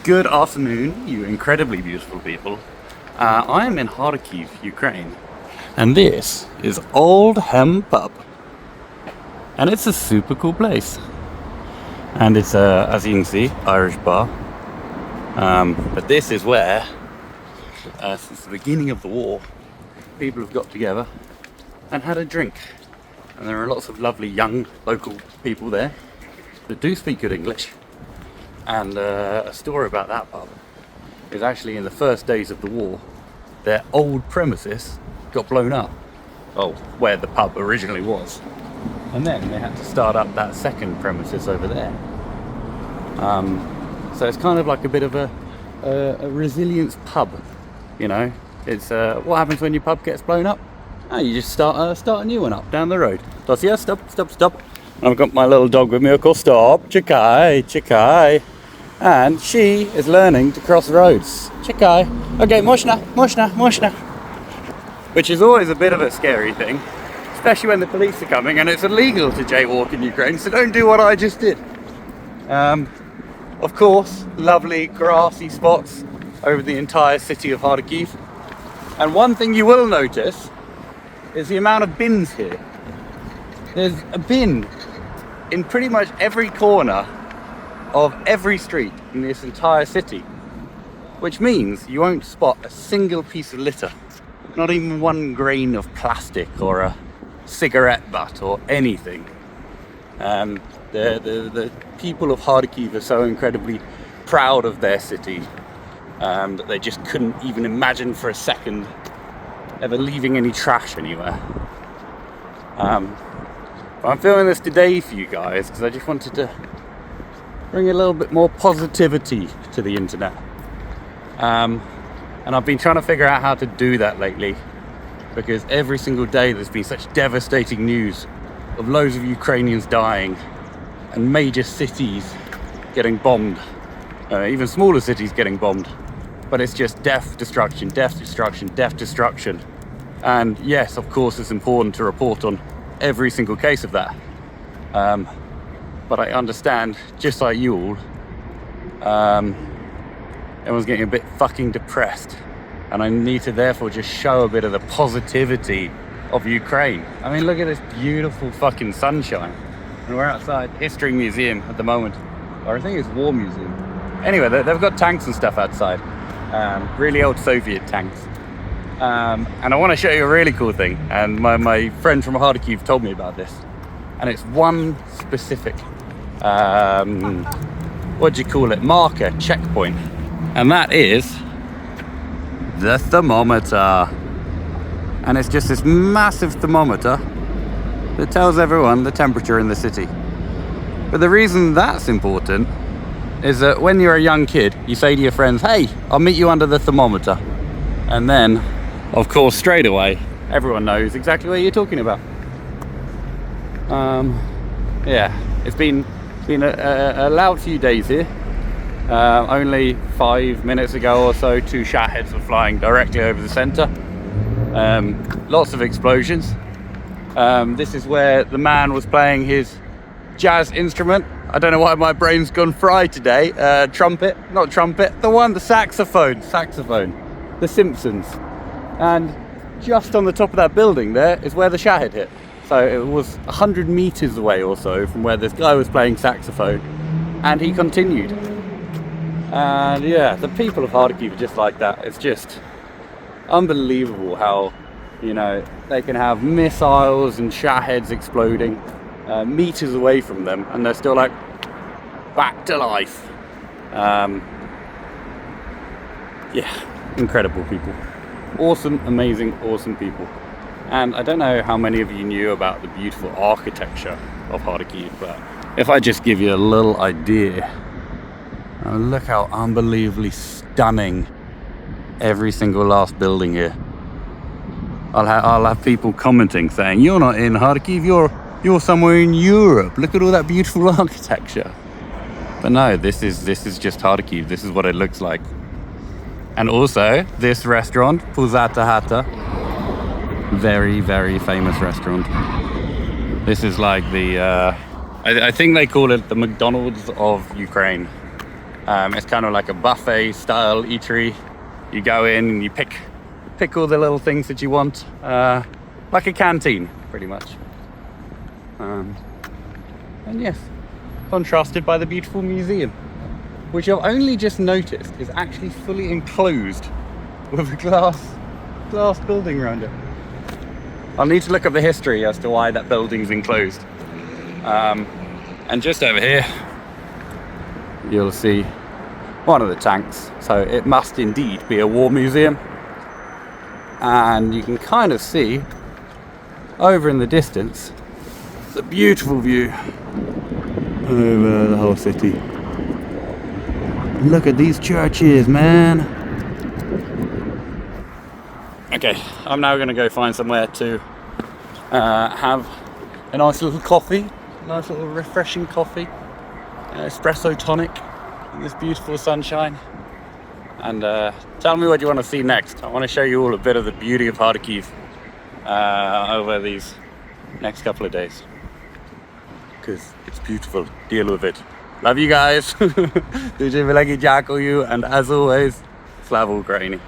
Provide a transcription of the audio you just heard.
Good afternoon, you incredibly beautiful people. I am in Kharkiv, Ukraine, and this is Old Hem Pub. And it's a super cool place. And it's, as you can see, Irish bar. But this is where, since the beginning of the war, people have got together and had a drink. And there are lots of lovely young local people there that do speak good English. And a story about that pub is actually in the first days of the war, their old premises got blown up. Oh, where the pub originally was. And then they had to start up that second premises over there. So it's kind of like a bit of a resilience pub, you know. It's what happens when your pub gets blown up? Oh, you just start a new one up down the road. Dosia, stop. I've got my little dog with me, of course. Stop, Chikai. And she is learning to cross roads. Chikai. Okay, Moshna. Which is always a bit of a scary thing, especially when the police are coming and it's illegal to jaywalk in Ukraine, so don't do what I just did. Of course, lovely grassy spots over the entire city of Kharkiv. And one thing you will notice is the amount of bins here. There's a bin in pretty much every corner of every street in this entire city, which means you won't spot a single piece of litter, not even one grain of plastic or a cigarette butt or anything. The people of Kharkiv are so incredibly proud of their city that they just couldn't even imagine for a second ever leaving any trash anywhere. But I'm filming this today for you guys because I just wanted to bring a little bit more positivity to the internet. And I've been trying to figure out how to do that lately, because every single day there's been such devastating news of loads of Ukrainians dying and major cities getting bombed, even smaller cities getting bombed. But it's just death, destruction. And yes, of course, it's important to report on every single case of that. But I understand, just like you all, everyone's getting a bit fucking depressed. And I need to therefore just show a bit of the positivity of Ukraine. I mean, look at this beautiful fucking sunshine. And we're outside History Museum at the moment. Or I think it's War Museum. Anyway, they've got tanks and stuff outside. Really old Soviet tanks. And I want to show you a really cool thing. And my friend from Kharkiv told me about this. And it's one specific, what do you call it, marker, checkpoint. And that is the thermometer. And it's just this massive thermometer that tells everyone the temperature in the city. But the reason that's important is that when you're a young kid, you say to your friends, hey, I'll meet you under the thermometer. And then, of course, straight away, everyone knows exactly what you're talking about. Yeah, it's been a loud few days here. Only 5 minutes ago or so, 2 Shaheds were flying directly over the center. Lots of explosions. This is where the man was playing his jazz instrument. I don't know why my brain's gone fried today. The saxophone. The Simpsons. And just on the top of that building there is where the Shahed hit. So it was 100 meters away or so from where this guy was playing saxophone, and he continued. And yeah, the people of Kharkiv are just like that. It's just unbelievable how, you know, they can have missiles and Shaheds exploding meters away from them, and they're still like back to life. Yeah, incredible people. Awesome, amazing, awesome people. And I don't know how many of you knew about the beautiful architecture of Kharkiv, but if I just give you a little idea, look how unbelievably stunning every single last building here. I'll have people commenting saying, you're not in Kharkiv, you're somewhere in Europe. Look at all that beautiful architecture. But no, this is just Kharkiv. This is what it looks like. And also, this restaurant, Puzata Hata, very, very famous restaurant. This is like the, I think they call it the McDonald's of Ukraine. It's kind of like a buffet style eatery. You go in and you pick all the little things that you want, like a canteen pretty much. And yes, contrasted by the beautiful museum, which I've only just noticed is actually fully enclosed with a glass building around it. I'll need to look up the history as to why that building's enclosed. And just over here, you'll see one of the tanks. So it must indeed be a war museum. And you can kind of see over in the distance the beautiful view over the whole city. Look at these churches, man. Okay, I'm now going to go find somewhere to have a nice little coffee, nice little refreshing coffee, espresso tonic in this beautiful sunshine. And tell me what you want to see next. I want to show you all a bit of the beauty of Kharkiv over these next couple of days, because it's beautiful. Deal with it. Love you guys. Дуже велике дякую, and as always, Slava Ukraini.